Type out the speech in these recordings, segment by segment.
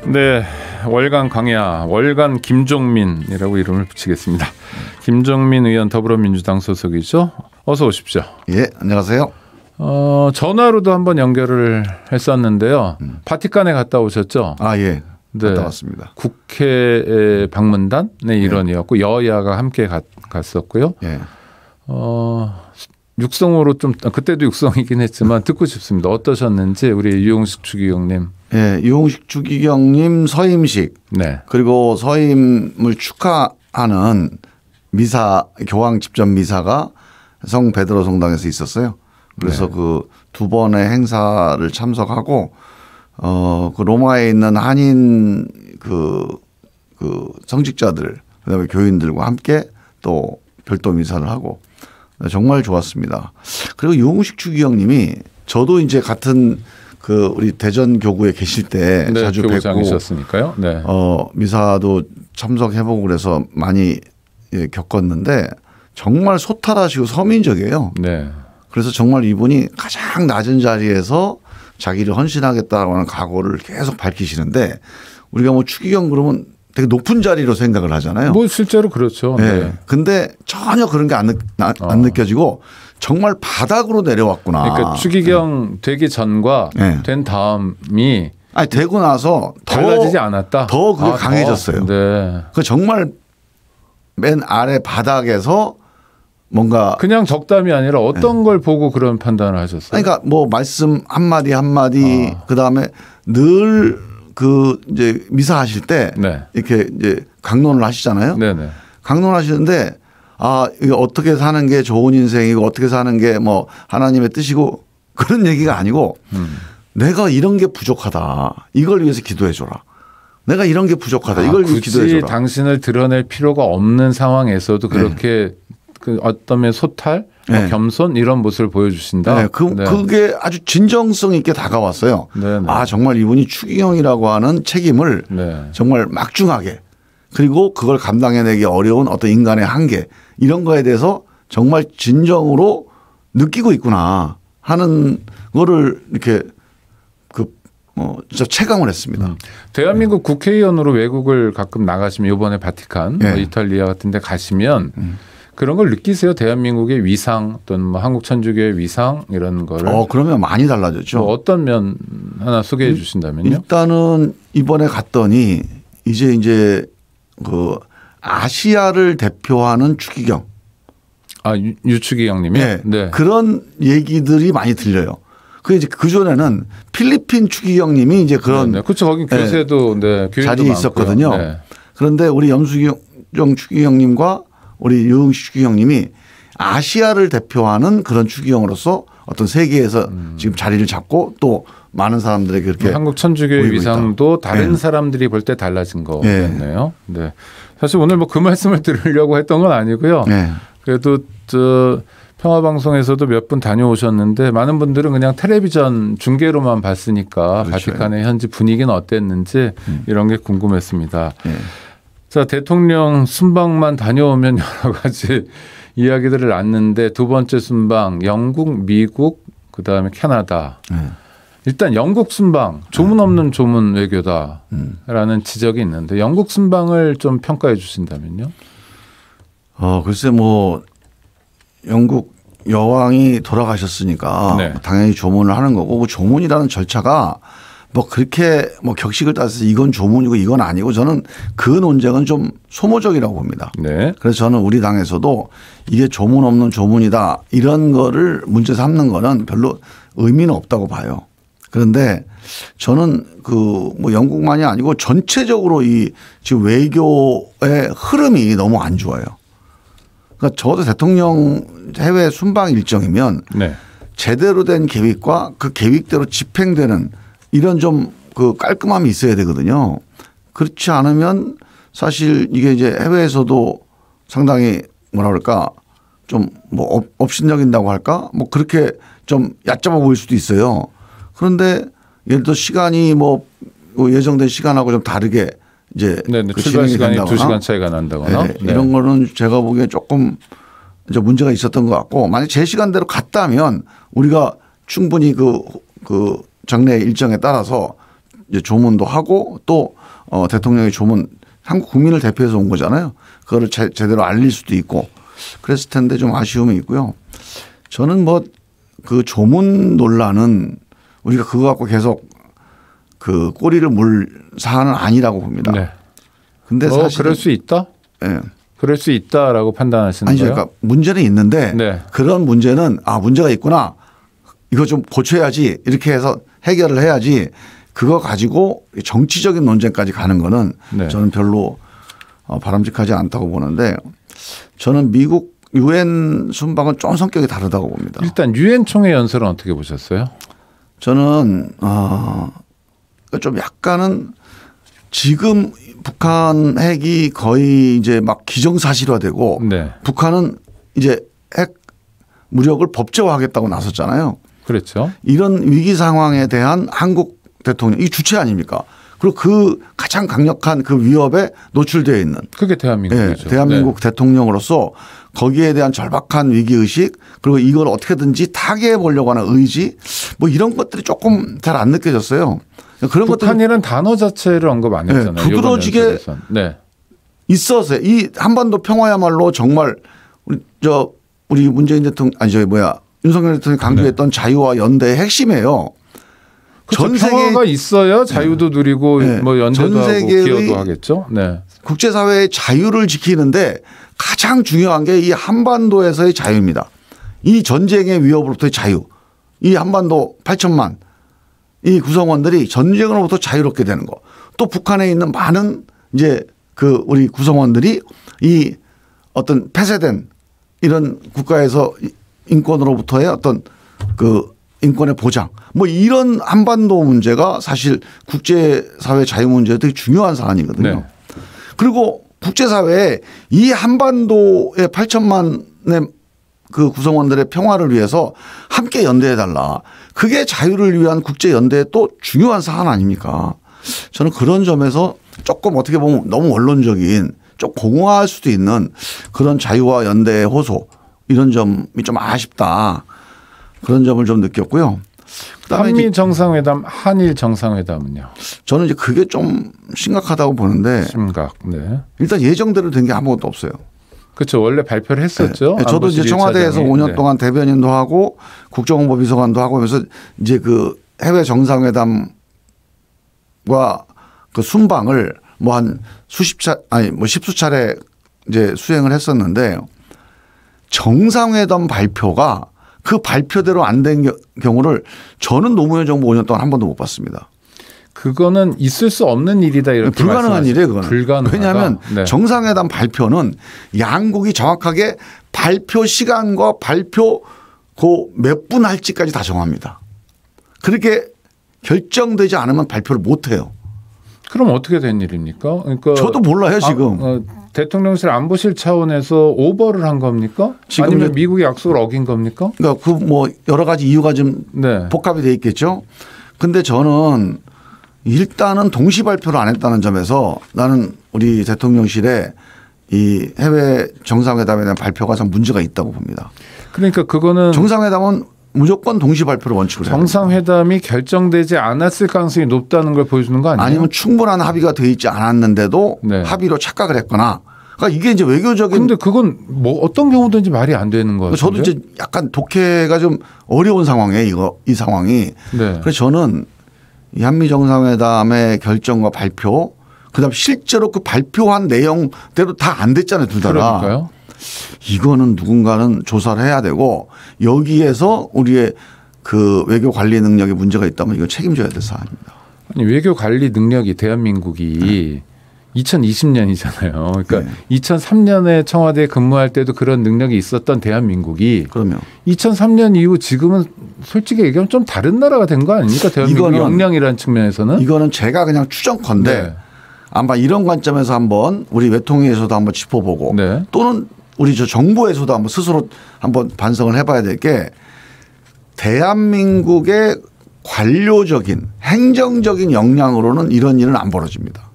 네, 월간 강야, 월간 김종민이라고 이름을 붙이겠습니다. 김종민 의원 더불어민주당 소속이죠. 어서 오십시오. 예, 안녕하세요. 전화로도 한번 연결을 했었는데요. 바티칸에 갔다 오셨죠? 아, 예. 네. 갔다 왔습니다. 국회 방문단의 일원이었고 여야가 함께 갔었고요. 예. 육성으로 좀 그때도 육성이긴 했지만 듣고 싶습니다. 어떠셨는지 우리 유용식 추기경님. 예, 유용식 추기경님 서임식. 네. 그리고 서임을 축하하는 미사, 교황 집전 미사가 성 베드로 성당에서 있었어요. 그래서 네. 그 두 번의 행사를 참석하고 그 로마에 있는 한인 그 성직자들 그다음에 교인들과 함께 또 별도 미사를 하고 정말 좋았습니다. 그리고 유용식 추기경님이 저도 이제 같은 그 우리 대전 교구에 계실 때 네, 자주 교구장이셨으니까요. 네. 미사도 참석해보고 그래서 많이 겪었는데 정말 소탈하시고 서민적이에요. 네. 그래서 정말 이분이 가장 낮은 자리에서 자기를 헌신하겠다고 하는 각오를 계속 밝히시는데 우리가 뭐 추기경 그러면 되게 높은 자리로 생각을 하잖아요. 뭐 실제로 그렇죠. 네. 네. 근데 전혀 그런 게 안 느껴지고 정말 바닥으로 내려왔구나. 그러니까 추기경 되기 전과 된 다음이 아니 되고 나서 달라지지 않았다. 더 그게 강해졌어요. 네. 그 정말 맨 아래 바닥에서 뭔가 그냥 덕담이 아니라 어떤 걸 보고 그런 판단을 하셨어요? 그러니까 뭐 말씀 한마디 한마디 그다음에 늘 그 이제 미사하실 때 이렇게 이제 강론을 하시잖아요. 네네. 강론하시는데 이거 어떻게 사는 게 좋은 인생이고 어떻게 사는 게 뭐 하나님의 뜻이고 그런 얘기가 아니고 내가 이런 게 부족하다. 이걸 위해서 기도해 줘라. 내가 이런 게 부족하다. 이걸 위해서 기도해 줘라. 굳이 당신을 드러낼 필요가 없는 상황에서도 그렇게 그 어떤 면 소탈, 겸손 이런 모습을 보여주신다. 네. 그게 아주 진정성 있게 다가왔어요. 네네. 정말 이분이 추기경이라고 하는 책임을 정말 막중하게 그리고 그걸 감당해내기 어려운 어떤 인간의 한계 이런 거에 대해서 정말 진정으로 느끼고 있구나 하는 거를 이렇게 진짜 체감을 했습니다. 대한민국 국회의원으로 외국을 가끔 나가시면 이번에 바티칸, 이탈리아 같은 데 가시면 그런 걸 느끼세요? 대한민국의 위상 또는 뭐 한국 천주교의 위상 이런 거를. 그러면 많이 달라졌죠. 뭐 어떤 면 하나 소개해 주신다면요? 일단은 이번에 갔더니 이제 그 아시아를 대표하는 추기경. 유추기경님이? 네. 그런 얘기들이 많이 들려요. 그 이제 그 전에는 필리핀 추기경님이 이제 그런. 그렇죠. 거기 교세도 자리에 있었거든요. 그런데 우리 염수경 추기경님과 우리 유용식 추기경님이 아시아를 대표하는 그런 추기경으로서 어떤 세계에서 지금 자리를 잡고 또 많은 사람들에게 그렇게 한국 천주교의 위상도 다른 사람들이 볼 때 달라진 거였네요. 네. 사실 오늘 뭐 그 말씀을 들으려고 했던 건 아니고요. 그래도 평화방송에서도 몇 분 다녀오셨는데 많은 분들은 그냥 텔레비전 중계로만 봤으니까 바티칸의 현지 분위기는 어땠는지 이런 게 궁금했습니다. 자, 대통령 순방만 다녀오면 여러 가지 이야기들을 낳는데 두 번째 순방 영국, 미국, 그다음에 캐나다. 일단 영국 순방 조문 없는 조문 외교다라는 지적이 있는데 영국 순방을 좀 평가해 주신다면요? 글쎄 뭐 영국 여왕이 돌아가셨으니까 당연히 조문을 하는 거고 그 조문이라는 절차가 뭐 그렇게 뭐 격식을 따져서 이건 조문이고 이건 아니고 저는 그 논쟁은 좀 소모적이라고 봅니다. 그래서 저는 우리 당에서도 이게 조문 없는 조문이다 이런 거를 문제 삼는 거는 별로 의미는 없다고 봐요. 그런데 저는 그 뭐 영국만이 아니고 전체적으로 이 지금 외교의 흐름이 너무 안 좋아요. 그러니까 적어도 대통령 해외 순방 일정이면 제대로 된 계획과 그 계획대로 집행되는 이런 좀 그 깔끔함이 있어야 되거든요. 그렇지 않으면 사실 이게 이제 해외에서도 상당히 뭐라 그럴까 좀 뭐 업신여긴다고 할까 뭐 그렇게 좀 얕잡아 보일 수도 있어요. 그런데 예를 들어 시간이 뭐 예정된 시간하고 좀 다르게 이제 출발 시간이 2시간 차이가 난다거나 이런 거는 제가 보기에 조금 이제 문제가 있었던 것 같고 만약 제 시간대로 갔다면 우리가 충분히 그 장례 일정에 따라서 이제 조문도 하고 또 대통령의 조문 한국 국민을 대표해서 온 거잖아요. 그거를 제대로 알릴 수도 있고 그랬을 텐데 좀 아쉬움이 있고요. 저는 뭐 그 조문 논란은 우리가 그거 갖고 계속 그 꼬리를 물 사안은 아니라고 봅니다. 네. 근데 사실 그럴 수 있다? 네. 그럴 수 있다라고 판단하시는 아니죠. 거예요? 그러니까 문제는 있는데 네. 그런 문제는 문제가 있구나. 이거 좀 고쳐야지 이렇게 해서 해결을 해야지 그거 가지고 정치적인 논쟁까지 가는 거는 네. 저는 별로 바람직하지 않다고 보는데 저는 미국 유엔 순방은 좀 성격이 다르다고 봅니다. 일단 유엔 총회 연설은 어떻게 보셨어요? 저는 좀 약간은 지금 북한 핵이 거의 이제 막 기정사실화되고 네. 북한은 이제 핵 무력을 법제화하겠다고 나섰잖아요. 그렇죠. 이런 위기 상황에 대한 한국 대통령 이 주체 아닙니까? 그리고 그 가장 강력한 그 위협에 노출되어 있는 그게 대한민국이죠. 네, 대한민국 네. 대통령으로서 거기에 대한 절박한 위기의식 그리고 이걸 어떻게든지 타개해 보려고 하는 의지 뭐 이런 것들이 조금 잘 안 느껴졌어요. 그런 북한이라는 단어 자체를 언급 안 했잖아요. 네, 두드러지게 네. 있어서 이 한반도 평화야말로 정말 우리 문재인 대통령 윤석열 대통령이 강조했던 네. 자유와 연대의 핵심이에요. 전 평화가 있어야 자유도 누리고 네. 뭐 연대도 하고 기여도 하겠죠. 네. 국제사회의 자유를 지키는데 가장 중요한 게 이 한반도에서의 자유입니다. 이 전쟁의 위협으로부터의 자유. 이 한반도 8천만 이 구성원들이 전쟁으로부터 자유롭게 되는 거. 또 북한에 있는 많은 이제 그 우리 구성원들이 이 어떤 폐쇄된 이런 국가에서 인권으로부터의 어떤 그 인권의 보장 뭐 이런 한반도 문제가 사실 국제사회 자유 문제에 되게 중요한 사안이거든요. 네. 그리고 국제사회에 이 한반도의 8천만의 그 구성원들의 평화를 위해서 함께 연대해달라. 그게 자유를 위한 국제연대의 또 중요한 사안 아닙니까? 저는 그런 점에서 조금 어떻게 보면 너무 원론적인 좀 공허할 수도 있는 그런 자유와 연대의 호소 이런 점이 좀 아쉽다. 그런 점을 좀 느꼈고요. 한미 정상회담, 한일 정상회담은요? 저는 이제 그게 좀 심각하다고 보는데. 심각. 네. 일단 예정대로 된 게 아무것도 없어요. 그렇죠. 원래 발표를 했었죠. 네. 저도 이제 청와대에서 5년 동안 대변인도 하고 국정홍보 비서관도 하고 하면서 이제 그 해외 정상회담과 그 순방을 뭐 한 십수 차례 이제 수행을 했었는데 정상회담 발표가 그 발표대로 안 된 경우를 저는 노무현 정부 5년 동안 한 번도 못 봤습니다. 그거는 있을 수 없는 일이다 이렇게 불가능한 일이에요. 그거는. 불가능하다. 왜냐하면 네. 정상회담 발표는 양국이 정확하게 발표 시간과 발표 그 몇 분 할지까지 다 정합니다. 그렇게 결정되지 않으면 발표를 못 해요. 그럼 어떻게 된 일입니까? 그러니까 저도 몰라요 지금. 대통령실 안보실 차원에서 오버를 한 겁니까? 아니면 미국의 약속을 어긴 겁니까? 그러니까 그 뭐 여러 가지 이유가 좀 네. 복합이 돼 있겠죠. 근데 저는 일단은 동시 발표를 안 했다는 점에서 나는 우리 대통령실에 이 해외 정상회담에 대한 발표가 참 문제가 있다고 봅니다. 그러니까 그거는 정상회담은 무조건 동시 발표를 원칙으로 해야 정상회담이 결정되지 않았을 가능성이 높다는 걸 보여주는 거 아니에요? 아니면 충분한 합의가 돼 있지 않았는데도 네. 합의로 착각을 했거나. 그러니까 이게 이제 외교적인. 근데 그건 뭐 어떤 경우든지 말이 안 되는 거예요. 저도 이제 약간 독해가 좀 어려운 상황이에요. 이 상황이. 네. 그래서 저는 이 한미 정상회담의 결정과 발표 그다음 실제로 그 발표한 내용대로 다 안 됐잖아요. 둘 다. 그러니까요. 이거는 누군가는 조사를 해야 되고 여기에서 우리의 그 외교 관리 능력에 문제가 있다면 이거 책임져야 될 사안입니다. 아니 외교 관리 능력이 대한민국이 2020년이잖아요. 그러니까 네. 2003년에 청와대에 근무할 때도 그런 능력이 있었던 대한민국이 그러면 2003년 이후 지금은 솔직히 얘기하면 좀 다른 나라가 된 거 아닙니까? 대한민국 역량이라는 측면에서는. 이거는 제가 그냥 추정컨대 네. 아마 이런 관점에서 한번 우리 외통위에서도 한번 짚어보고 네. 또는 우리 저 정부에서도 한번 스스로 한번 반성을 해봐야 될 게 대한민국의 관료적인 행정적인 역량으로는 이런 일은 안 벌어집니다.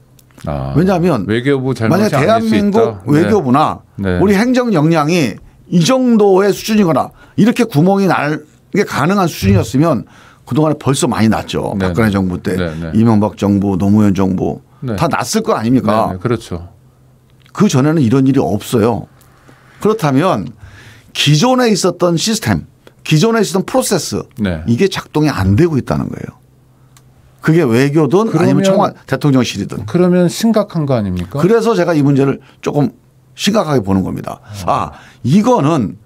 왜냐하면 외교부 만약 대한민국 외교부나 네. 우리 행정 역량이 이 정도의 수준이거나 이렇게 구멍이 나게 가능한 수준이었으면 그동안에 벌써 많이 났죠. 네네. 박근혜 정부 때 네네. 이명박 정부, 노무현 정부 네. 다 났을 거 아닙니까? 네네. 그렇죠. 그 전에는 이런 일이 없어요. 그렇다면 기존에 있었던 시스템, 기존에 있었던 프로세스 네. 이게 작동이 안 되고 있다는 거예요. 그게 외교든 아니면 대통령실이든. 그러면 심각한 거 아닙니까? 그래서 제가 이 문제를 조금 심각하게 보는 겁니다. 이거는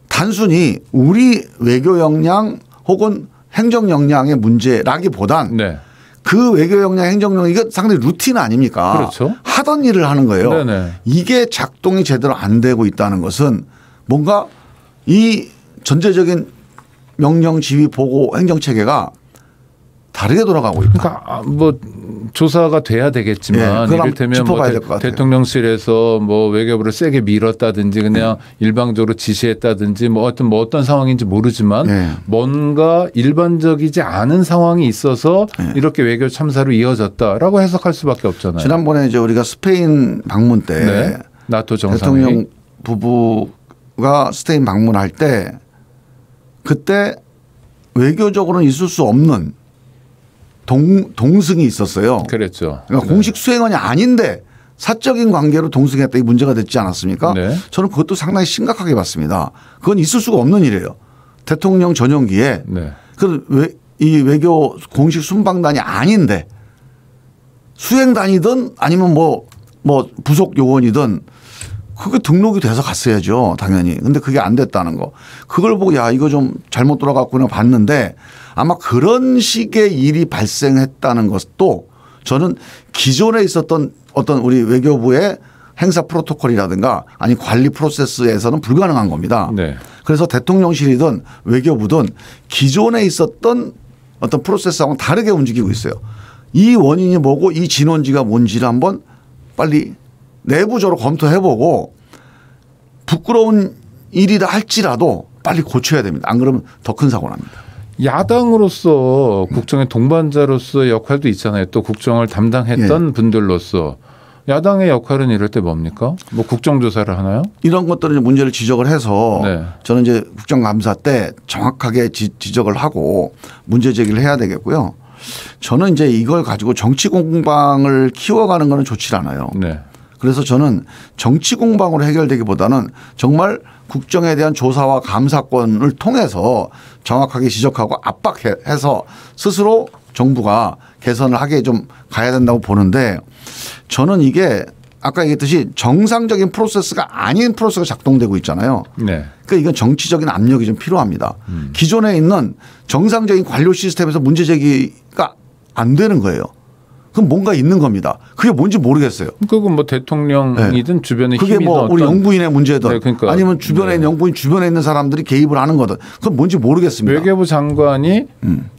단순히 우리 외교 역량 혹은 행정 역량의 문제라기보단 네. 그 외교 역량, 행정 역량 이거 상당히 루틴 아닙니까? 그렇죠. 하던 일을 하는 거예요. 네네. 이게 작동이 제대로 안 되고 있다는 것은 뭔가 이 전체적인 명령, 지휘, 보고, 행정 체계가 다르게 돌아가고 있다. 그러니까 뭐 조사가 돼야 되겠지만 네, 이를테면 뭐 대통령실에서 뭐 외교부를 세게 밀었다든지 그냥 일방적으로 지시했다든지 뭐 어떤 상황인지 모르지만 네. 뭔가 일반적이지 않은 상황이 있어서 네. 이렇게 외교 참사로 이어졌다라고 해석할 수밖에 없잖아요. 지난번에 이제 우리가 스페인 방문 때 네. 나토 정상회의 대통령 부부가 스페인 방문할 때 그때 외교적으로는 있을 수 없는 동승이 있었어요. 그랬죠. 그러니까 네. 공식 수행원이 아닌데 사적인 관계로 동승했다 이 문제가 됐지 않았습니까? 네. 저는 그것도 상당히 심각하게 봤습니다. 그건 있을 수가 없는 일이에요. 대통령 전용기에 네. 이 외교 공식 순방단이 아닌데 수행단이든 아니면 뭐 부속 요원이든 그게 등록이 돼서 갔어야죠. 당연히. 근데 그게 안 됐다는 거. 그걸 보고 야 이거 좀 잘못 돌아갔구나 봤는데 아마 그런 식의 일이 발생했다는 것도 저는 기존에 있었던 어떤 우리 외교부의 행사 프로토콜이라든가 아니 관리 프로세스에서는 불가능한 겁니다. 네. 그래서 대통령실이든 외교부든 기존에 있었던 어떤 프로세스하고는 다르게 움직이고 있어요. 이 원인이 뭐고 이 진원지가 뭔지를 한번 빨리 내부적으로 검토해보고 부끄러운 일이라 할지라도 빨리 고쳐야 됩니다. 안 그러면 더 큰 사고 납니다. 야당으로서 국정의 동반자로서의 역할도 있잖아요. 또 국정을 담당했던 분들로서 야당의 역할은 이럴 때 뭡니까? 뭐 국정조사를 하나요? 이런 것들은 문제를 지적을 해서 저는 이제 국정감사 때 정확하게 지적을 하고 문제 제기를 해야 되겠고요. 저는 이제 이걸 가지고 정치 공방을 키워가는 거는 좋지 않아요. 네. 그래서 저는 정치 공방으로 해결되기보다는 정말 국정에 대한 조사와 감사권을 통해서 정확하게 지적하고 압박해서 스스로 정부가 개선을 하게 좀 가야 된다고 보는데 저는 이게 아까 얘기했듯이 정상적인 프로세스가 아닌 프로세스가 작동되고 있잖아요. 네. 그러니까 이건 정치적인 압력이 좀 필요합니다. 기존에 있는 정상적인 관료 시스템에서 문제 제기가 안 되는 거예요. 그럼 뭔가 있는 겁니다. 그게 뭔지 모르겠어요. 그건 뭐 대통령이든 주변에 그게 힘이든 뭐 우리 영부인의 문제든 그러니까 아니면 주변에 있는 영부인 주변에 있는 사람들이 개입을 하는 거든 그건 뭔지 모르겠습니다. 외교부 장관이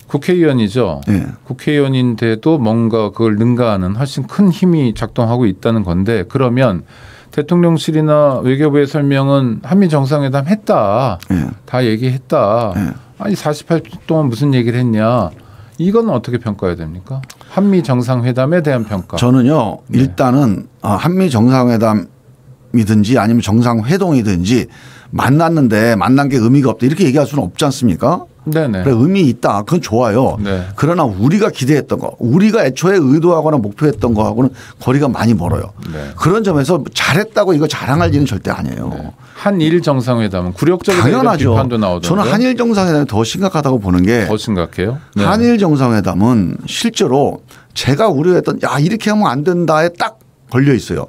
국회의원이죠. 국회의원인데도 뭔가 그걸 능가하는 훨씬 큰 힘이 작동하고 있다는 건데 그러면 대통령실이나 외교부의 설명은 한미 정상회담 했다. 다 얘기했다. 아니 48분 동안 무슨 얘기를 했냐. 이건 어떻게 평가해야 됩니까? 한미 정상회담에 대한 평가. 저는요. 일단은 한미 정상회담이든지 아니면 정상회동이든지 만났는데 만난 게 의미가 없다 이렇게 얘기할 수는 없지 않습니까? 네네. 그래 의미 있다. 그건 좋아요. 네. 그러나 우리가 기대했던 거 우리가 애초에 의도하거나 목표했던 거하고는 거리가 많이 멀어요. 네. 그런 점에서 잘했다고 이거 자랑할 일은 절대 아니에요. 네. 한일 정상회담은 굴욕적인 당연하죠. 비판도 나오던데. 저는 한일 정상회담이 더 심각하다고 보는 게 더 심각해요. 네. 한일 정상회담은 실제로 제가 우려했던 야 이렇게 하면 안 된다에 딱 걸려 있어요.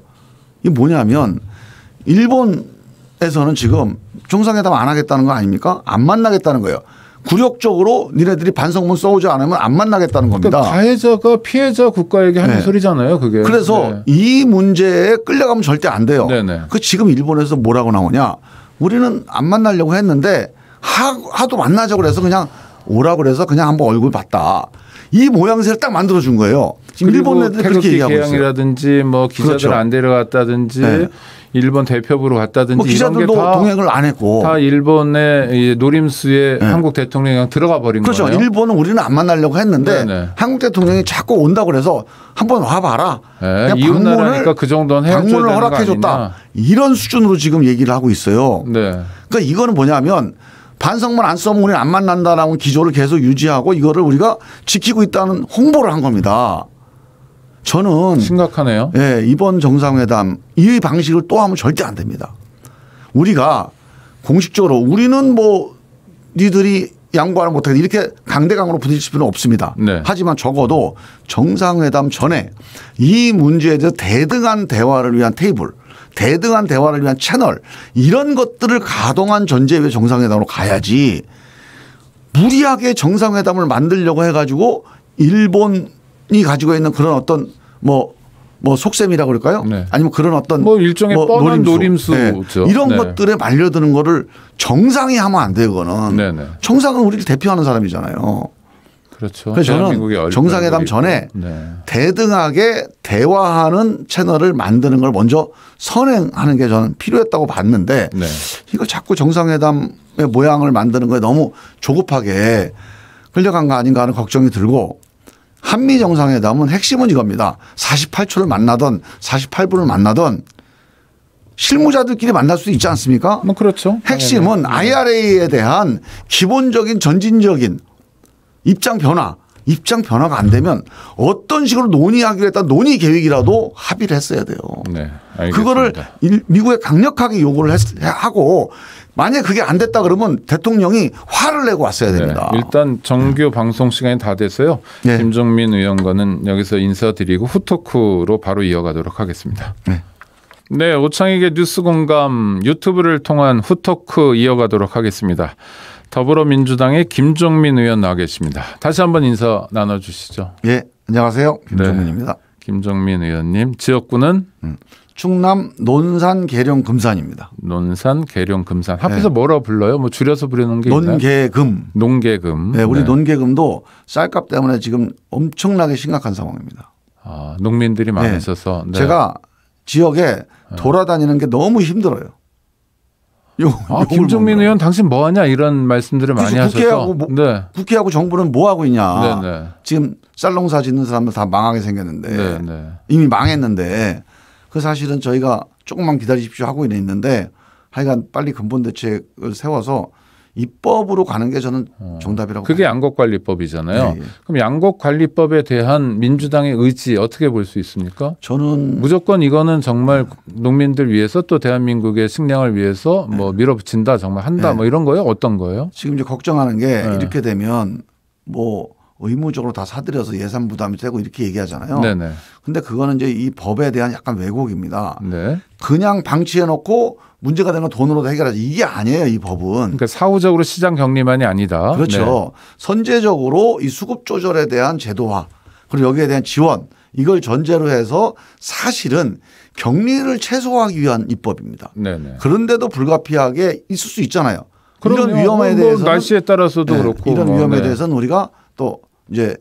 이게 뭐냐면 일본에서는 지금 정상회담 안 하겠다는 거 아닙니까? 안 만나겠다는 거예요. 굴욕적으로 니네들이 반성문 써오지 않으면 안 만나겠다는 겁니다. 그러니까 가해자가 피해자 국가에게 하는 소리잖아요. 그게. 그래서 이 문제에 끌려가면 절대 안 돼요. 네네. 그 지금 일본에서 뭐라고 나오냐. 우리는 안 만나려고 했는데 하도 만나자고 그래서 그냥 오라고 그래서 그냥 한번 얼굴 봤다. 이 모양새를 딱 만들어 준 거예요. 지금 일본 애들이 그렇게 얘기하고 있어요. 개항이라든지 뭐 기자들 그렇죠. 안 데려갔다든지 일본 대표부로 갔다든지 뭐 기자들도 이런 게 다 동행을 안 했고 다 일본의 노림수에 한국 대통령이 그냥 들어가 버린 그렇죠. 거예요. 일본은 우리는 안 만나려고 했는데 네네. 한국 대통령이 자꾸 온다고 그래서 한번 와봐라. 네, 이웃 나라니까 그 정도는 해줘야 방문을 되는 거 허락해줬다. 아니냐. 이런 수준으로 지금 얘기를 하고 있어요. 네. 그러니까 이거는 뭐냐면 반성문 안 써면 우리는 안 만난다라는 기조를 계속 유지하고 이거를 우리가 지키고 있다는 홍보를 한 겁니다. 저는 심각하네요. 예, 이번 정상회담 이 방식을 또 하면 절대 안 됩니다. 우리가 공식적으로 우리는 뭐 니들이 양보하는 못하게 이렇게 강대강으로 부딪힐 필요는 없습니다. 네. 하지만 적어도 정상회담 전에 이 문제에 대해서 대등한 대화를 위한 테이블, 대등한 대화를 위한 채널 이런 것들을 가동한 전제에 정상회담으로 가야지 무리하게 정상회담을 만들려고 해가지고 일본이 가지고 있는 그런 어떤 뭐 속셈이라고 그럴까요? 네. 아니면 그런 어떤 뭐 일종의 뻔한 노림수죠. 네. 이런 네. 것들에 말려드는 거를 정상이 하면 안 돼요. 그거는. 네네. 정상은 우리를 대표하는 사람이잖아요. 그렇죠. 그래서 저는 정상회담 전에 네. 대등하게 대화하는 채널을 만드는 걸 먼저 선행하는 게 저는 필요했다고 봤는데 네. 이걸 자꾸 정상회담의 모양을 만드는 거에 너무 조급하게 끌려간 거 아닌가 하는 걱정이 들고 한미 정상회담은 핵심은 이겁니다. 48초를 만나던 48분을 만나던 실무자들끼리 만날 수도 있지 않습니까? 뭐 그렇죠. 핵심은 IRA에 대한 기본적인 전진적인 입장 변화가 안 되면 어떤 식으로 논의하기로 했던 논의 계획이라도 합의를 했어야 돼요. 네, 알겠습니다. 그거를 미국에 강력하게 요구를 하고 만약에 그게 안 됐다 그러면 대통령이 화를 내고 왔어야 됩니다. 네, 일단 정규 방송 시간이 다 돼서요. 네. 김종민 의원과는 여기서 인사드리고 후토크로 바로 이어가도록 하겠습니다. 네. 네, 오창익의 뉴스 공감 유튜브를 통한 후토크 이어가도록 하겠습니다. 더불어민주당의 김종민 의원 나와 계십니다. 다시 한번 인사 나눠주시죠. 예, 안녕하세요. 김종민입니다. 네, 김종민 의원님, 지역구는 충남 논산 계룡 금산입니다. 논산 계룡 금산. 합해서 뭐라고 불러요? 뭐 줄여서 부르는 게 있나요? 논계금. 논계금. 네, 우리 논계금도 쌀값 때문에 지금 엄청나게 심각한 상황입니다. 아, 농민들이 많으셔서. 네. 제가 지역에 돌아다니는 게 너무 힘들어요. 김종민 의원 당신 뭐하냐 이런 말씀들을 많이 하셔서. 국회하고 정부는 뭐 하고 있냐. 네네. 지금 쌀 농사 짓는 사람들 다 망하게 생겼는데 네네. 이미 망했는데 그 사실은 저희가 조금만 기다리십시오 하고 있는데 하여간 빨리 근본 대책을 세워서 입법으로 가는 게 저는 정답이라고 그게 봐요. 양곡관리법이잖아요. 네. 그럼 양곡관리법에 대한 민주당의 의지 어떻게 볼 수 있습니까? 저는 무조건 이거는 정말 농민들 위해서 또 대한민국의 식량을 위해서 뭐 밀어붙인다 정말 한다 뭐 이런 거예요? 어떤 거예요? 지금 이제 걱정하는 게 이렇게 되면 뭐 의무적으로 다 사들여서 예산 부담이 되고 이렇게 얘기하잖아요. 네네. 근데 그거는 이제 이 법에 대한 약간 왜곡입니다. 네. 그냥 방치해 놓고 문제가 되는 건 돈으로 해결하지 이게 아니에요. 이 법은. 그러니까 사후적으로 시장 격리만이 아니다. 그렇죠. 네. 선제적으로 이 수급 조절에 대한 제도화 그리고 여기에 대한 지원 이걸 전제로 해서 사실은 격리를 최소화하기 위한 입법입니다. 네네. 그런데도 불가피하게 있을 수 있잖아요. 이런 위험에 대해서는 날씨에 따라서도 그렇고 이런 위험에 대해서는 우리가 또 이제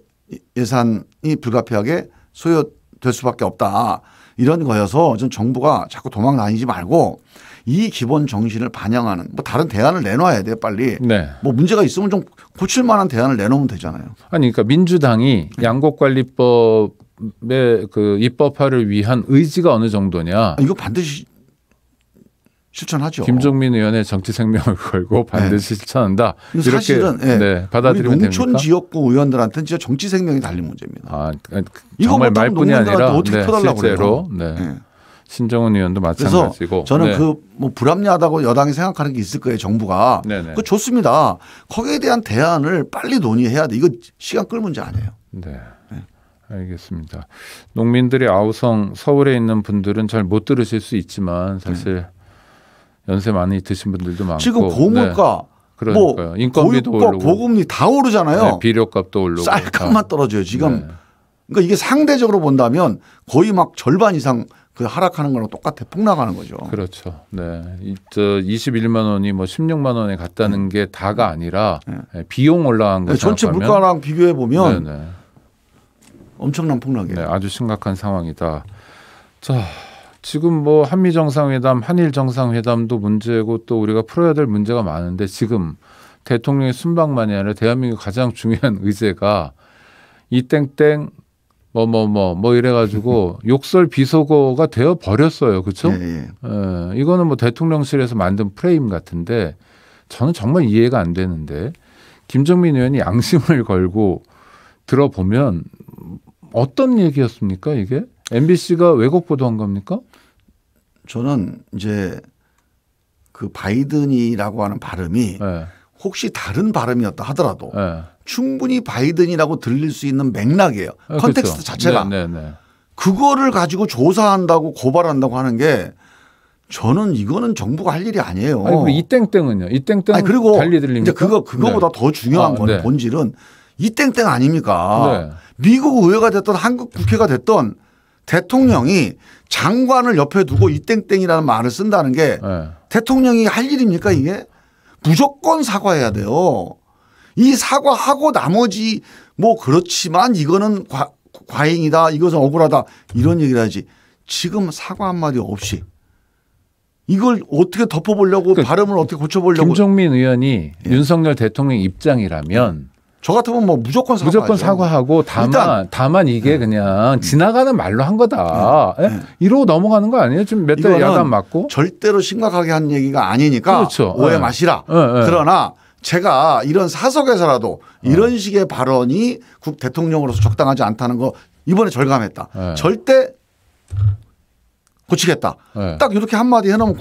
예산이 불가피하게 소요될 수밖에 없다. 이런 거여서 전 정부가 자꾸 도망 다니지 말고 이 기본 정신을 반영하는 뭐 다른 대안을 내놔야 돼요. 빨리. 네. 뭐 문제가 있으면 좀 고칠 만한 대안을 내놓으면 되잖아요. 아니 그러니까 민주당이 양곡관리법의 그 입법화를 위한 의지가 어느 정도냐. 이거 반드시 실천하죠. 김종민 의원의 정치 생명을 걸고 반드시 실천한다. 이렇게 사실은 받아들이면 됩니까? 농촌 지역구 의원들한테는 진짜 정치 생명이 달린 문제입니다. 아, 정말 말뿐이 아니라 어떻게 풀어달라고 실제로 신정은 의원도 마찬가지고. 그래서 저는 그 뭐 불합리하다고 여당이 생각하는 게 있을 거예요. 정부가. 그거 좋습니다. 거기에 대한 대안을 빨리 논의해야 돼. 이거 시간 끌 문제 아니에요. 네. 알겠습니다. 농민들의 아우성 서울에 있는 분들은 잘 못 들으실 수 있지만 사실 연세 많이 드신 분들도 많고 지금 고물가 그러니까요. 인건비도 오르고 고금리 다 오르잖아요. 비료값도 오르고 쌀값만 떨어져요. 지금 그러니까 이게 상대적으로 본다면 거의 막 절반 이상 그 하락하는 거랑 똑같아 폭락하는 거죠. 그렇죠. 네, 21만 원이 뭐 16만 원에 갔다는 게 다가 아니라 비용 올라간 거 전체 물가랑 비교해 보면 엄청난 폭락이에요. 네, 아주 심각한 상황이다. 자, 지금 뭐 한미 정상회담, 한일 정상회담도 문제고 또 우리가 풀어야 될 문제가 많은데 지금 대통령의 순방만이 아니라 대한민국 가장 중요한 의제가 이 땡땡 뭐 이래가지고 욕설 비속어가 되어 버렸어요. 그렇죠? 이거는 뭐 대통령실에서 만든 프레임 같은데 저는 정말 이해가 안 되는데 김정민 의원이 양심을 걸고 들어보면 어떤 얘기였습니까 이게? MBC가 왜곡 보도한 겁니까? 저는 이제 그 바이든이라고 하는 발음이 네. 혹시 다른 발음이었다 하더라도 네. 충분히 바이든이라고 들릴 수 있는 맥락이에요. 네, 컨텍스트 그렇죠. 자체가. 네, 네, 네. 그거를 가지고 조사한다고 고발한다고 하는 게 저는 이거는 정부가 할 일이 아니에요. 아니, 이 땡땡은요? 이 땡땡 그리고 달리 들립니까? 이제 그거보다 더 중요한 거는 본질은 이 땡땡 아닙니까? 미국 의회가 됐던 한국 국회가 됐던 대통령이 장관을 옆에 두고 이 땡땡이라는 말을 쓴다는 게 대통령이 할 일입니까 이게? 무조건 사과해야 돼요. 이 사과하고 나머지 뭐 그렇지만 이거는 과잉이다. 이것은 억울하다. 이런 얘기를 하지. 지금 사과 한마디 없이 이걸 어떻게 덮어보려고 발음을 어떻게 고쳐보려고. 김종민 의원이 윤석열 대통령 입장이라면 저 같으면 뭐 무조건 사과하고 다만 이게 그냥 지나가는 말로 한 거다. 이러고 넘어가는 거 아니에요? 지금 몇 달 야단 맞고. 절대로 심각하게 한 얘기가 아니니까 그렇죠. 오해 마시라. 그러나 제가 이런 사석에서라도 이런 식의 발언이 국 대통령으로서 적당하지 않다는 거 이번에 절감했다. 절대 고치겠다. 딱 이렇게 한마디 해놓으면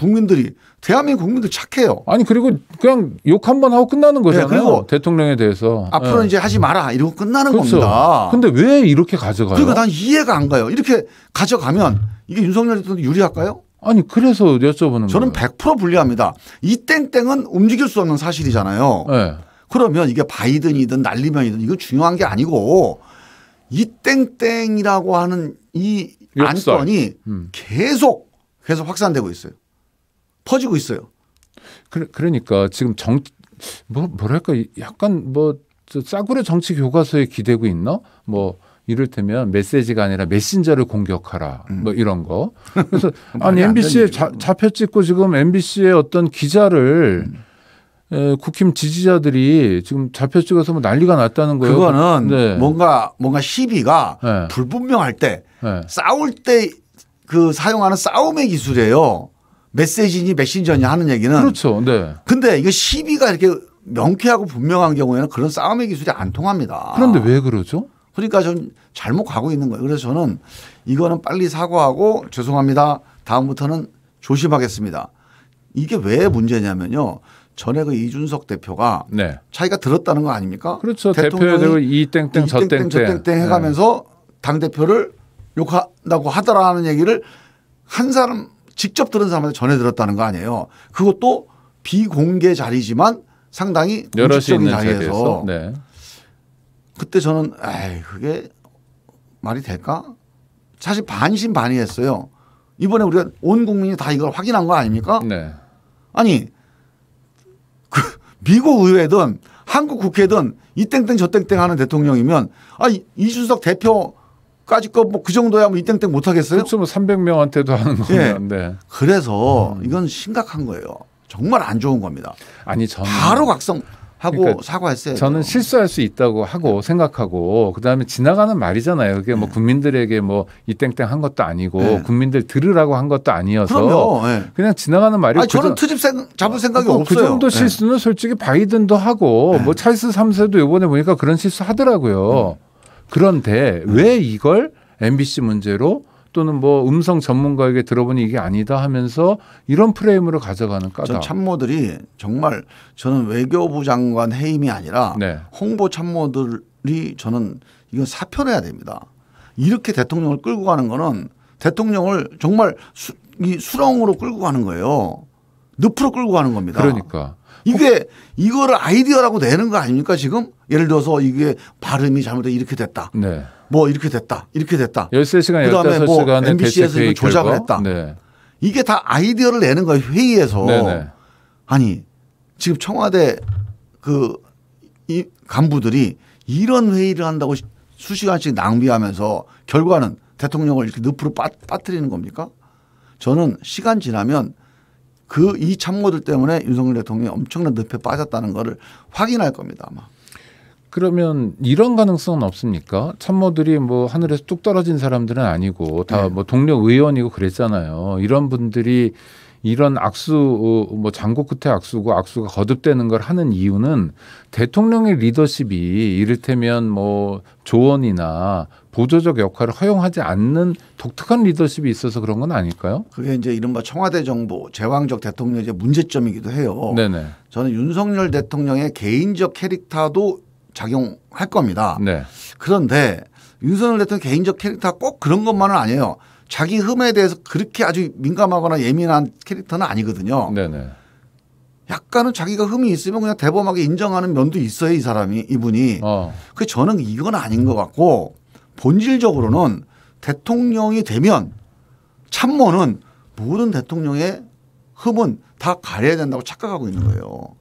대한민국 국민들 착해요. 아니 그리고 그냥 욕 한 번 하고 끝나는 거잖아요. 그리고 대통령에 대해서. 앞으로 이제 하지 마라 이러고 끝나는 그렇죠. 겁니다. 근데 왜 이렇게 가져가요? 그러니까 난 이해가 안 가요. 이렇게 가져가면 이게 윤석열 대통령 유리할까요? 아니 그래서 여쭤보는 저는 거예요. 100% 불리합니다. 이 땡땡은 움직일 수 없는 사실이잖아요. 그러면 이게 바이든이든 난리면이든 이거 중요한 게 아니고 이 땡땡이라고 하는 이 안건이 계속 확산되고 있어요. 퍼지고 있어요. 그러니까 지금 뭐랄까 약간 뭐 싸구려 정치 교과서에 기대고 있나? 뭐 이를테면 메시지가 아니라 메신저를 공격하라. 뭐 이런 거. 그래서 아니 MBC에 좌표 찍고 지금 MBC의 어떤 기자를 국힘 지지자들이 지금 좌표 찍어서 뭐 난리가 났다는 거예요. 그거는 뭔가 시비가 불분명할 때 싸울 때 그 사용하는 싸움의 기술이에요. 메시지니 메신저니 하는 얘기는. 그렇죠. 네. 근데 이거 시비가 이렇게 명쾌하고 분명한 경우에는 그런 싸움의 기술이 안 통합니다. 그런데 왜 그러죠? 그러니까 전 잘못 가고 있는 거예요. 그래서 저는 이거는 빨리 사과하고 죄송합니다. 다음부터는 조심하겠습니다. 이게 왜 문제냐면요. 전에 그 이준석 대표가 자기가 들었다는 거 아닙니까? 그렇죠. 대표에 대고 이 땡땡 저 땡땡 해가면서 당대표를 욕한다고 하더라는 얘기를 한 사람 직접 들은 사람한테 전해 들었다는 거 아니에요. 그것도 비공개 자리지만 상당히 공식적인 자리에서. 그때 저는 그게 말이 될까? 사실 반신반의했어요. 이번에 우리가 온 국민이 다 이걸 확인한 거 아닙니까? 아니 미국 의회든 한국 국회든 이 땡땡 저 땡땡 하는 대통령이면 이준석 대표까지 거 뭐 그 정도야 뭐 이 땡땡 못 하겠어요? 그렇죠. 뭐 300명한테도 하는 건데. 그래서 이건 심각한 거예요. 정말 안 좋은 겁니다. 아니 저는 바로 각성하고 사과했어요. 저는 실수할 수 있다고 하고 생각하고 그다음에 지나가는 말이잖아요. 그게 뭐 국민들에게 뭐 이 땡땡 한 것도 아니고 국민들 들으라고 한 것도 아니어서 그냥 지나가는 말이고. 저는 트집 잡을 생각이 없어요. 그 정도 실수는 솔직히 바이든도 하고 뭐 찰스 3세도 이번에 보니까 그런 실수 하더라고요. 그런데 왜 이걸 MBC 문제로 또는 뭐 음성 전문가에게 들어보니 이게 아니다 하면서 이런 프레임으로 가져가는 까닭. 전 참모들이 정말 저는 외교부 장관 해임이 아니라 홍보 참모들이 저는 이건 사표내야 됩니다. 이렇게 대통령을 끌고 가는 거는 대통령을 정말 수렁으로 끌고 가는 거예요. 늪으로 끌고 가는 겁니다. 그러니까. 이거를 아이디어라고 내는 거 아닙니까 지금? 예를 들어서 이게 발음이 잘못돼 이렇게 됐다. 뭐 이렇게 됐다. 13시간, 그다음에 15시간의 뭐 MBC에서 이거 조작을 했다. 이게 다 아이디어를 내는 거예요. 회의에서. 아니 지금 청와대 이 간부들이 이런 회의를 한다고 수시간씩 낭비하면서 결과는 대통령을 이렇게 늪으로 빠뜨리는 겁니까? 저는 시간 지나면 이 참모들 때문에 윤석열 대통령이 엄청난 늪에 빠졌다는 거를 확인할 겁니다 아마. 그러면 이런 가능성은 없습니까? 참모들이 뭐 하늘에서 뚝 떨어진 사람들은 아니고 다 뭐 동료 의원이고 그랬잖아요. 이런 분들이 이런 악수 뭐 장고 끝에 악수고 악수가 거듭되는 걸 하는 이유는 대통령의 리더십이 이를테면 뭐 조언이나 보조적 역할을 허용하지 않는 독특한 리더십이 있어서 그런 건 아닐까요? 그게 이제 이른바 청와대 정부 제왕적 대통령의 문제점이기도 해요. 네네. 저는 윤석열 대통령의 개인적 캐릭터도 작용할 겁니다. 네. 그런데 윤석열 대통령 개인적 캐릭터가 꼭 그런 것만은 아니에요. 자기 흠에 대해서 그렇게 아주 민감하거나 예민한 캐릭터는 아니거든요. 네네. 약간은 자기가 흠이 있으면 그냥 대범하게 인정하는 면도 있어요. 이 사람이 이분이. 그 저는 이건 아닌 것 같고 본질적으로는 대통령이 되면 참모는 모든 대통령의 흠은 다 가려야 된다고 착각하고 있는 거예요.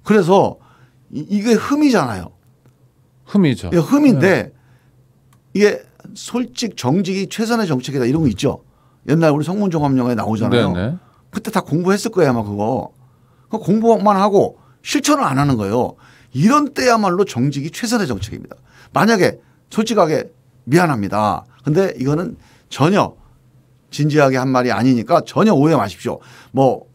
그래서 이게 흠이잖아요. 흠이죠. 예, 흠인데 이게 솔직 정직이 최선의 정책이다 이런 거 있죠. 옛날 우리 성문종합영화에 나오잖아요. 네네. 그때 다 공부했을 거예요 아마 그거. 공부만 하고 실천을 안 하는 거예요. 이런 때야말로 정직이 최선의 정책입니다. 만약에 솔직하게 미안합니다. 근데 이거는 전혀 진지하게 한 말이 아니니까 전혀 오해 마십시오. 뭐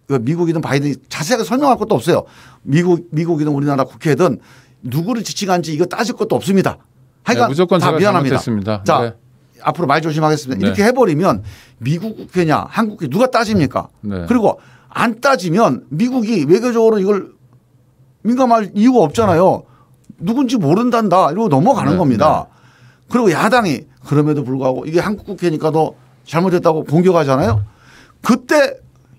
미국이든 바이든이 자세하게 설명할 것도 없어요. 미국이든 우리나라 국회든 누구를 지칭한지 이거 따질 것도 없습니다. 하여간 네, 무조건 다 미안합니다. 잘못했습니다. 자, 네. 앞으로 말 조심하겠습니다. 네. 이렇게 해버리면 미국 국회냐 한국 국회 누가 따집니까? 네. 그리고 안 따지면 미국이 외교적으로 이걸 민감할 이유가 없잖아요. 누군지 모른단다 이러고 넘어가는 겁니다. 네. 그리고 야당이 그럼에도 불구하고 이게 한국 국회니까 너 잘못했다고 공격하잖아요. 그때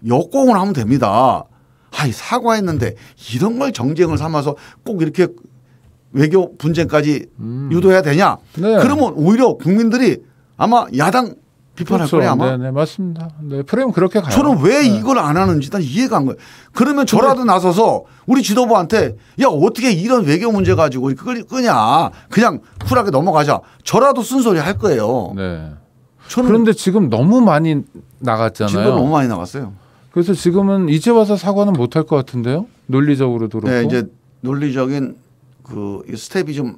역공을 하면 됩니다. 아이 사과했는데 이런 걸 정쟁을 삼아서 꼭 이렇게 외교 분쟁까지 유도해야 되냐? 네. 그러면 오히려 국민들이 아마 야당 비판할 그렇죠. 거예요 아마. 네, 맞습니다. 네, 프레임 그렇게 가요. 저는 왜 이걸 안 하는지 난 이해가 안 가요. 그러면 저라도 나서서 우리 지도부한테 야 어떻게 이런 외교 문제 가지고 그걸 끄냐? 그냥 쿨하게 넘어가자. 저라도 쓴소리 할 거예요. 네. 그런데 지금 너무 많이 나갔잖아요. 지금 너무 많이 나갔어요. 그래서 지금은 이제 와서 사과는 못할 것 같은데요. 논리적으로도 그렇고. 네, 이제 논리적인 그 스텝이 좀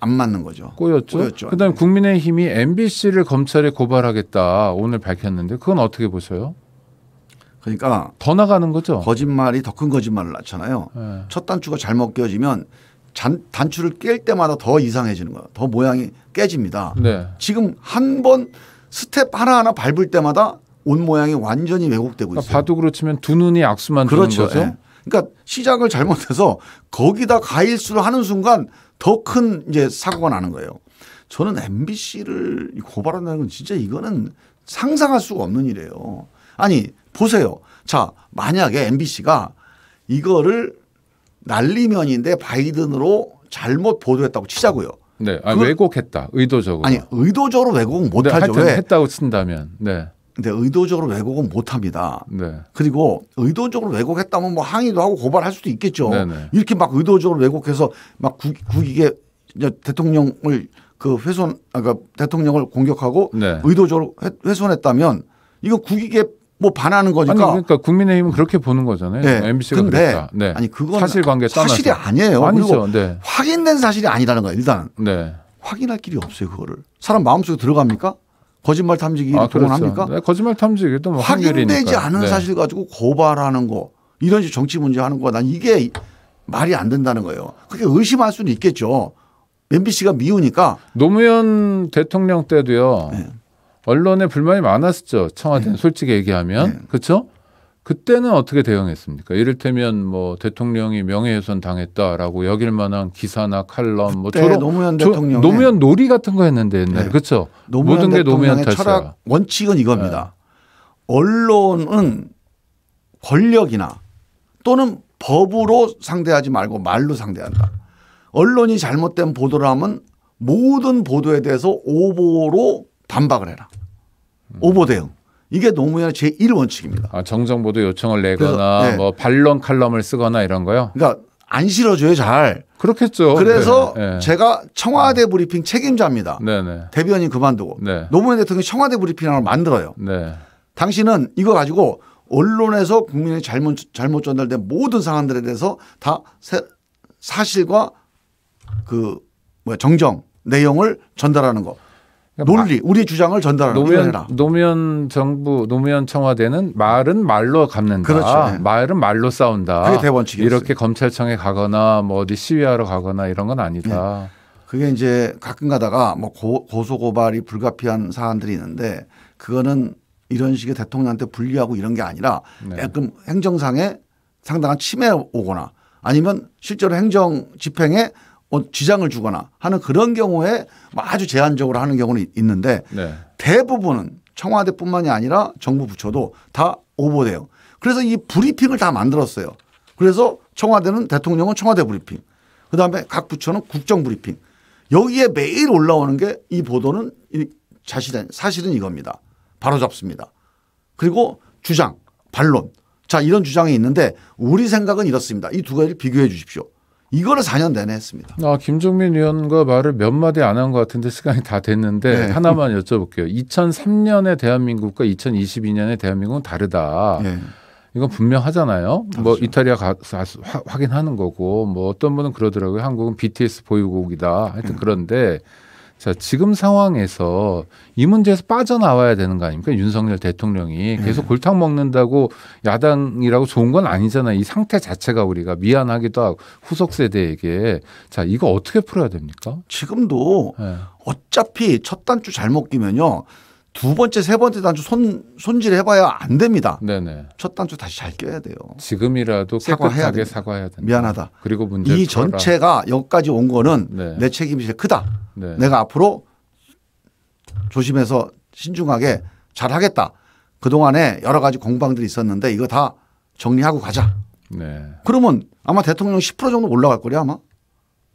안 맞는 거죠. 꼬였죠. 그다음에 국민의힘이 MBC를 검찰에 고발하겠다 오늘 밝혔는데 그건 어떻게 보세요? 그러니까 더 나가는 거죠. 거짓말이 더 큰 거짓말을 낳잖아요. 네. 첫 단추가 잘못 끼워지면 단추를 깰 때마다 더 이상해지는 거예요. 더 모양이 깨집니다. 네. 지금 한 번 스텝 하나하나 밟을 때마다 옷 모양이 완전히 왜곡되고 있어요. 바둑으로 치면 두 눈이 악수만 그렇죠. 두는 거죠. 네. 그러니까 시작을 잘못해서 거기다 가일수를 하는 순간 더 큰 이제 사고가 나는 거예요. 저는 MBC를 고발한다는 건 진짜 이거는 상상할 수가 없는 일이에요. 아니 보세요. 자 만약에 MBC가 이거를 날리면인데 바이든으로 잘못 보도했다고 치자고요. 네, 왜곡했다. 의도적으로. 아니 의도적으로 왜곡은 못하죠. 왜 했다고 친다면. 네. 근데 의도적으로 왜곡은 못합니다. 네. 그리고 의도적으로 왜곡했다면 뭐 항의도 하고 고발할 수도 있겠죠. 네네. 이렇게 막 의도적으로 왜곡해서 막 국익에 대통령을 그러니까 대통령을 공격하고 네. 의도적으로 훼손했다면 이거 국익에 뭐 반하는 거니까. 아니 그러니까 국민의힘은 그렇게 보는 거잖아요. 네. MBC가 그랬다. 네. 아니 그건 사실관계 떠나서. 사실이 아니에요. 아니죠. 네. 확인된 사실이 아니라는 거예요. 일단은. 네. 확인할 길이 없어요. 그거를. 사람 마음속에 들어갑니까? 거짓말 탐지기 동원합니까? 그렇죠. 네, 거짓말 탐지기도 뭐 확인되지 않은 사실 가지고 고발하는 거 이런 식으로 정치 문제 하는 거 난 이게 말이 안 된다는 거예요. 그게 의심할 수는 있겠죠. MBC가 미우니까. 노무현 대통령 때도요. 네. 언론에 불만이 많았었죠. 청와대는 네. 솔직히 얘기하면. 네. 그렇죠? 그때는 어떻게 대응했습니까? 이를테면 뭐 대통령이 명예훼손 당했다라고 여길 만한 기사나 칼럼 뭐 노무현 대통령 노무현 놀이 같은 거 했는데 옛날에 네. 그렇죠? 모든 게 노무현 탓이야. 철학 원칙은 이겁니다. 네. 언론은 권력이나 또는 법으로 상대하지 말고 말로 상대한다. 언론이 잘못된 보도를 하면 모든 보도에 대해서 오보로 반박을 해라. 오보 대응. 이게 노무현의 제1원칙입니다. 정정보도 요청을 내거나 네. 뭐 반론 칼럼을 쓰거나 이런 거요? 그러니까 안 실어줘요 잘. 그렇겠죠. 그래서 네. 제가 청와대 브리핑 책임자입니다. 네네. 대변인 그만두고 네. 노무현 대통령이 청와대 브리핑을 만들어요. 네. 당신은 이거 가지고 언론에서 국민의 잘못 전달된 모든 상황들에 대해서 다 사실과 정정 내용을 전달하는 거. 논리, 우리의 주장을 전달하라. 노무현 정부, 노무현 청와대는 말은 말로 갚는다. 그렇죠. 네. 말은 말로 싸운다. 그게 대원칙이었어요. 이렇게 검찰청에 가거나 뭐 어디 시위하러 가거나 이런 건 아니다. 네. 그게 이제 가끔 가다가 뭐 고소 고발이 불가피한 사안들이 있는데 그거는 이런 식의 대통령한테 불리하고 이런 게 아니라 약간 행정상에 상당한 침해 오거나 아니면 실제로 행정 집행에 지장을 주거나 하는 그런 경우에 아주 제한적으로 하는 경우는 있는데 대부분은 청와대뿐만이 아니라 정부 부처도 다 오버돼요. 그래서 이 브리핑을 다 만들었어요. 그래서 청와대는 대통령은 청와대 브리핑, 그다음에 각 부처는 국정 브리핑. 여기에 매일 올라오는 게 이 보도는 사실은 이겁니다. 바로잡습니다. 그리고 주장, 반론. 자, 이런 주장이 있는데 우리 생각은 이렇습니다. 이 두 가지를 비교해 주십시오. 이거를 4년 내내 했습니다. 김종민 의원과 말을 몇 마디 안 한 것 같은데 시간이 다 됐는데 하나만 여쭤볼게요. 2003년의 대한민국과 2022년의 대한민국은 다르다. 이건 분명하잖아요. 뭐 이탈리아 가서 확인하는 거고 뭐 어떤 분은 그러더라고요. 한국은 BTS 보유국이다. 하여튼 그런데 자, 지금 상황에서 이 문제에서 빠져나와야 되는 거 아닙니까? 윤석열 대통령이 계속 골탕 먹는다고 야당이라고 좋은 건 아니잖아요. 이 상태 자체가 우리가 미안하기도 하고 후속 세대에게. 자, 이거 어떻게 풀어야 됩니까? 지금도 어차피 첫 단추 잘못 끼면요. 두 번째, 세 번째 단추 손질해봐야 안 됩니다. 네네. 첫 단추 다시 잘 껴야 돼요. 지금이라도 깨끗하게 사과해야 된다. 미안하다. 그리고 문제 이 전체가 여기까지 온 거는 내 책임이 제일 크다. 내가 앞으로 조심해서 신중하게 잘하겠다. 그동안에 여러 가지 공방들이 있었는데 이거 다 정리하고 가자. 그러면 아마 대통령 10% 정도 올라갈 거래 아마.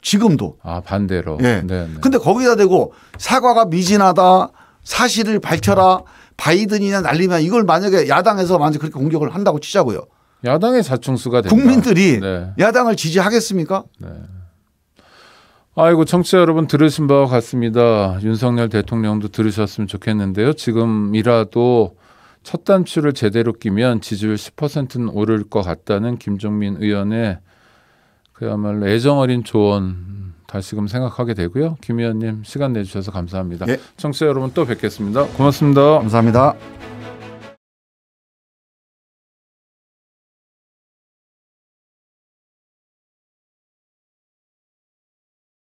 지금도. 반대로. 근데 거기다 대고 사과가 미진하다. 사실을 밝혀라. 바이든이나 날리면 이걸 만약에 야당에서 만약에 그렇게 공격을 한다고 치자고요. 야당의 자충수가 된다. 국민들이 야당을 지지하겠습니까? 아이고 청취자 여러분 들으신 바와 같습니다. 윤석열 대통령도 들으셨으면 좋겠는데요. 지금이라도 첫 단추를 제대로 끼면 지지율 10%는 오를 것 같다는 김종민 의원의 그야말로 애정어린 조언 다시금 생각하게 되고요. 김 의원님 시간 내주셔서 감사합니다. 청취자 여러분 또 뵙겠습니다. 고맙습니다. 감사합니다.